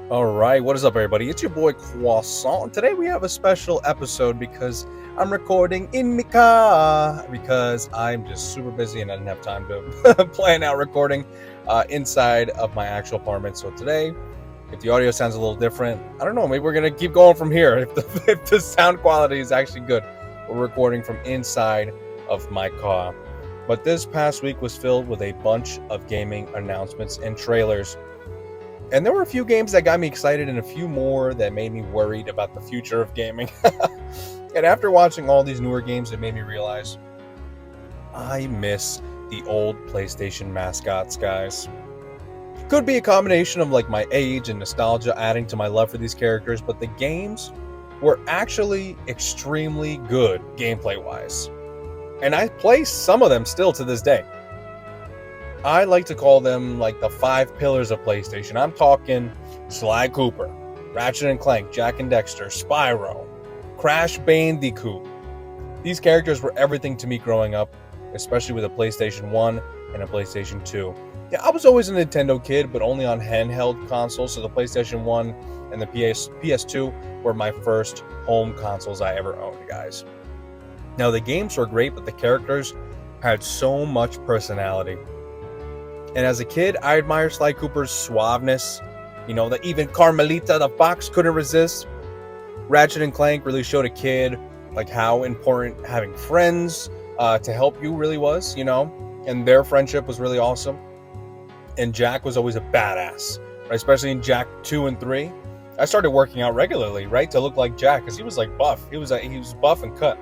All right, what is up, everybody? It's your boy Croissant. Today we have a special episode because I'm recording in my car because I'm just super busy and I didn't have time to plan out recording inside of my actual apartment. So today, if the audio sounds a little different, I don't know, maybe we're gonna keep going from here. If the sound quality is actually good, we're recording from inside of my car. But this past week was filled with a bunch of gaming announcements and trailers. And there were a few games that got me excited and a few more that made me worried about the future of gaming. And after watching all these newer games, it made me realize I miss the old PlayStation mascots, guys. Could be a combination of like my age and nostalgia adding to my love for these characters, but the games were actually extremely good gameplay-wise. And I play some of them still to this day. I like to call them like the 5 pillars of PlayStation. I'm talking Sly Cooper, Ratchet & Clank, Jak and Daxter, Spyro, Crash Bandicoot. These characters were everything to me growing up, especially with a PlayStation 1 and a PlayStation 2. Yeah, I was always a Nintendo kid, but only on handheld consoles, so the PlayStation 1 and the PS2 were my first home consoles I ever owned, guys. Now, the games were great, but the characters had so much personality. And as a kid, I admired Sly Cooper's suaveness, that even Carmelita the Fox couldn't resist. Ratchet & Clank really showed a kid like how important having friends to help you really was, and their friendship was really awesome. And Jak was always a badass, right? Especially in Jak 2 and 3. I started working out regularly, right, to look like Jak, because he was like buff. He was buff and cut.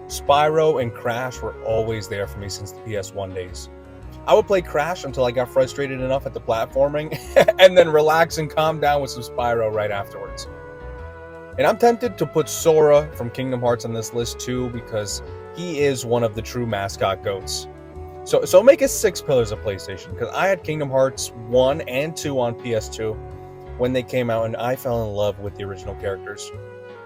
Spyro and Crash were always there for me since the PS1 days. I would play Crash until I got frustrated enough at the platforming and then relax and calm down with some Spyro right afterwards. And I'm tempted to put Sora from Kingdom Hearts on this list too because he is one of the true mascot goats. So make it 6 pillars of PlayStation because I had Kingdom Hearts 1 and 2 on PS2 when they came out and I fell in love with the original characters.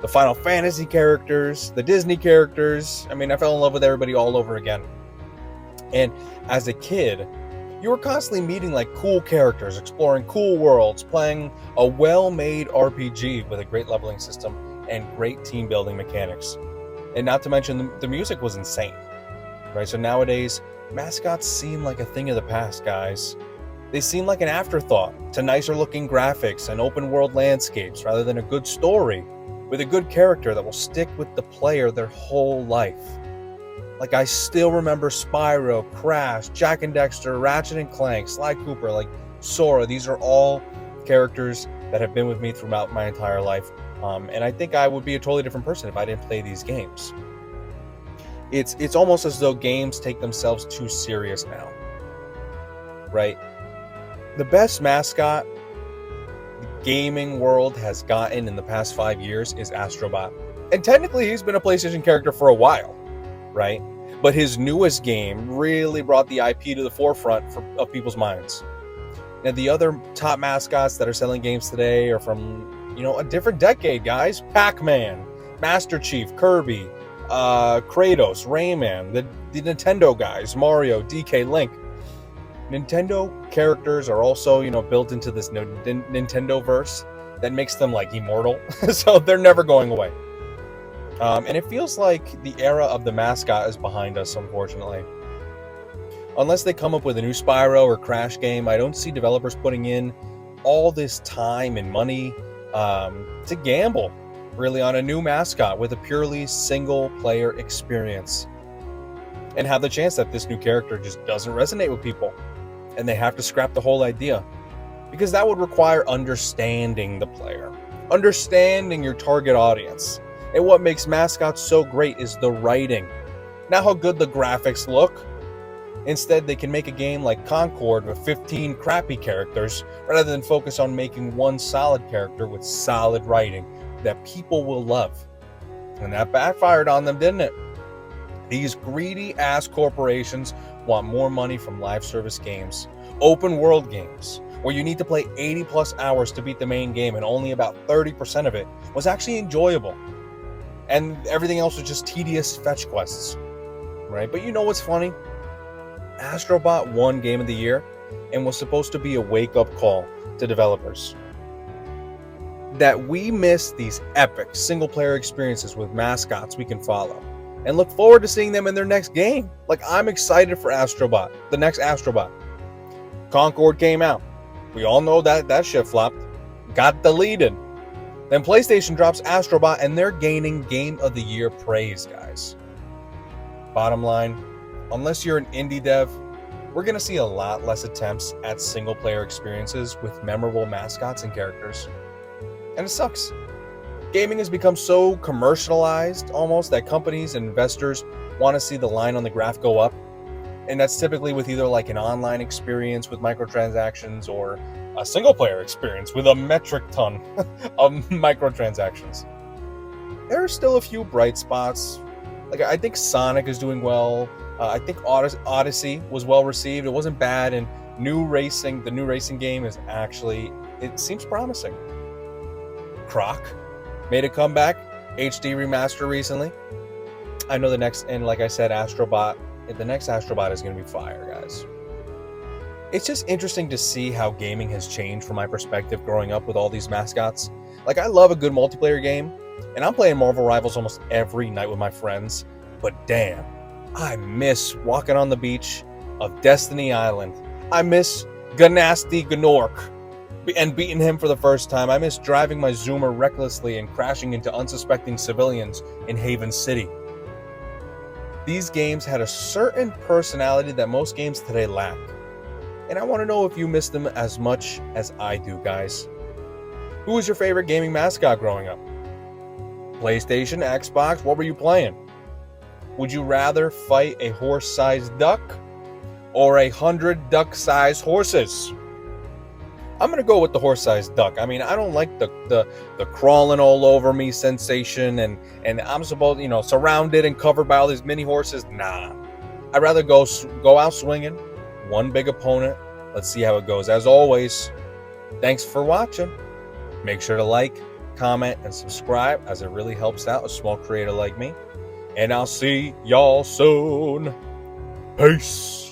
The Final Fantasy characters, the Disney characters. I mean, I fell in love with everybody all over again. And as a kid, you were constantly meeting like cool characters, exploring cool worlds, playing a well-made RPG with a great leveling system and great team building mechanics. And not to mention the music was insane, right? So nowadays, mascots seem like a thing of the past, guys. They seem like an afterthought to nicer looking graphics and open world landscapes rather than a good story with a good character that will stick with the player their whole life. Like, I still remember Spyro, Crash, Jak and Daxter, Ratchet & Clank, Sly Cooper, like Sora. These are all characters that have been with me throughout my entire life. And I think I would be a totally different person if I didn't play these games. It's almost as though games take themselves too serious now, right? The best mascot the gaming world has gotten in the past 5 years is Astrobot. And technically, he's been a PlayStation character for a while. Right? But his newest game really brought the IP to the forefront of people's minds. Now, the other top mascots that are selling games today are from, a different decade, guys. Pac-Man, Master Chief, Kirby, Kratos, Rayman, the Nintendo guys, Mario, DK, Link. Nintendo characters are also, built into this Nintendo-verse that makes them, like, immortal. So they're never going away. And it feels like the era of the mascot is behind us, unfortunately. Unless they come up with a new Spyro or Crash game, I don't see developers putting in all this time and money to gamble, really, on a new mascot with a purely single-player experience. And have the chance that this new character just doesn't resonate with people, and they have to scrap the whole idea. Because that would require understanding the player, understanding your target audience. And what makes mascots so great is the writing, not how good the graphics look. Instead, they can make a game like Concord with 15 crappy characters rather than focus on making one solid character with solid writing that people will love. And that backfired on them, didn't it? These greedy-ass corporations want more money from live service games, open world games, where you need to play 80 plus hours to beat the main game and only about 30% of it was actually enjoyable. And everything else was just tedious fetch quests, right? But you know what's funny? Astrobot won Game of the Year and was supposed to be a wake-up call to developers. that we miss these epic single-player experiences with mascots we can follow and look forward to seeing them in their next game. Like, I'm excited for Astrobot, the next Astrobot. Concord came out. We all know that shit flopped. Got deleted. Then PlayStation drops Astrobot and they're gaining Game of the Year praise, guys. Bottom line, unless you're an indie dev, we're going to see a lot less attempts at single-player experiences with memorable mascots and characters. And it sucks. Gaming has become so commercialized almost that companies and investors want to see the line on the graph go up. And that's typically with either like an online experience with microtransactions or a single-player experience with a metric ton of microtransactions. There are still a few bright spots. Like, I think Sonic is doing well. I think Odyssey was well received. It wasn't bad, and the new racing game is actually, it seems promising. Croc made a comeback, HD remaster recently. I know the next, and like I said, the next Astrobot is going to be fire, guys. It's just interesting to see how gaming has changed from my perspective growing up with all these mascots. Like, I love a good multiplayer game, and I'm playing Marvel Rivals almost every night with my friends, but damn, I miss walking on the beach of Destiny Island. I miss Ganasty Gnork and beating him for the first time. I miss driving my Zoomer recklessly and crashing into unsuspecting civilians in Haven City. These games had a certain personality that most games today lack. And I want to know if you miss them as much as I do, guys. Who was your favorite gaming mascot growing up? PlayStation, Xbox, what were you playing? Would you rather fight a horse-sized duck or 100 duck-sized horses? I'm going to go with the horse-sized duck. I mean, I don't like the crawling all over me sensation and I'm supposed, surrounded and covered by all these mini horses. Nah. I'd rather go out swinging, one big opponent. Let's see how it goes. As always, thanks for watching. Make sure to like, comment, and subscribe, as it really helps out a small creator like me. And I'll see y'all soon. Peace.